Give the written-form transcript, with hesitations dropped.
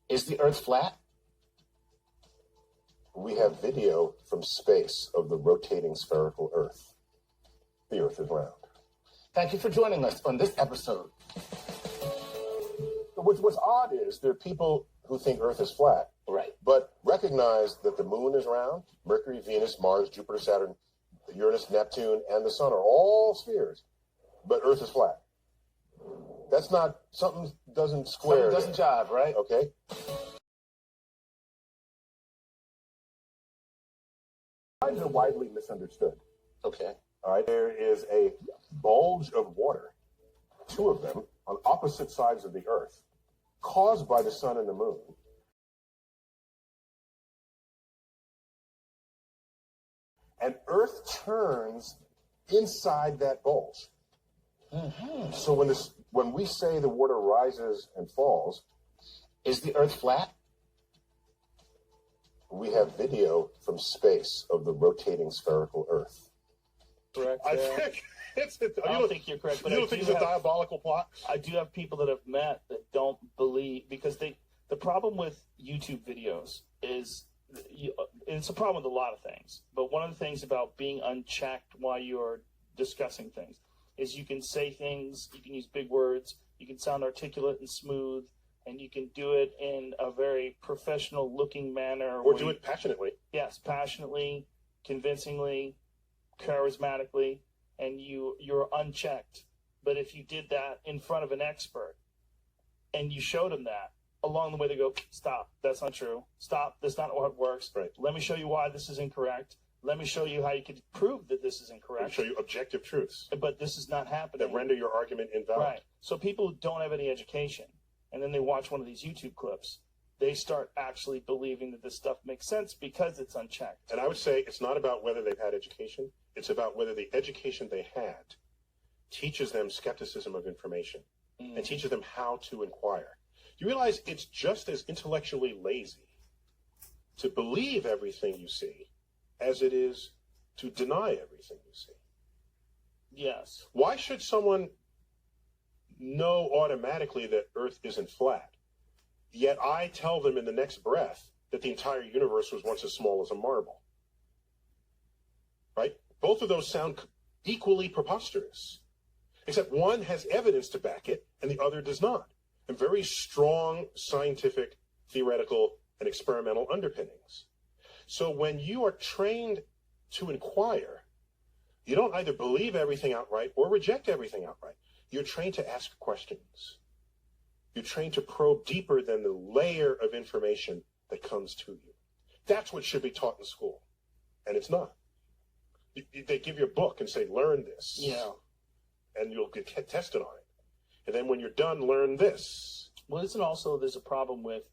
Is the Earth flat? We have video from space of the rotating spherical Earth. The Earth is round. Thank you for joining us on this episode. What's odd is there are people who think Earth is flat, Right. but recognize that the moon is round. Mercury, Venus, Mars, Jupiter, Saturn, Uranus, Neptune, and the sun are all spheres, but Earth is flat. That's not, something doesn't square. Something doesn't jive, right? Okay. Tides are widely misunderstood. Okay. All right. There is a bulge of water, two of them, on opposite sides of the Earth, caused by the sun and the moon. And Earth turns inside that bulge. Mm-hmm. So when we say the water rises and falls, Is the Earth flat? we have video from space of the rotating spherical Earth. Correct. I think I don't think you're correct, but you I don't think do it's a have- diabolical plot? I do have people that have met that don't believe because the problem with YouTube videos is it's a problem with a lot of things. But one of the things about being unchecked while you're discussing things is you can say things, you can use big words, you can sound articulate and smooth, and you can do it in a very professional looking manner. Or do it passionately. Yes, passionately, convincingly, charismatically, and you're unchecked. But if you did that in front of an expert and you showed them that, along the way they go, stop, that's not true. Stop, that's not how it works. Right. Let me show you why this is incorrect. Let me show you how you could prove that this is I'll incorrect. show you objective truths But this is not happening. that render your argument invalid. Right. So people who don't have any education, and then they watch one of these YouTube clips, they start actually believing that this stuff makes sense because it's unchecked. And I would say it's not about whether they've had education. It's about whether the education they had teaches them skepticism of information and teaches them how to inquire. You realize it's just as intellectually lazy to believe everything you see as it is to deny everything you see. Yes. Why should someone know automatically that Earth isn't flat, yet I tell them in the next breath that the entire universe was once as small as a marble? Right? Both of those sound equally preposterous, except one has evidence to back it and the other does not, and very strong scientific, theoretical, and experimental underpinnings. So when you are trained to inquire, you don't either believe everything outright or reject everything outright. You're trained to ask questions. You're trained to probe deeper than the layer of information that comes to you. That's what should be taught in school, and it's not. They give you a book and say, learn this. Yeah. And you'll get tested on it. And then when you're done, learn this. Well, isn't also there's a problem with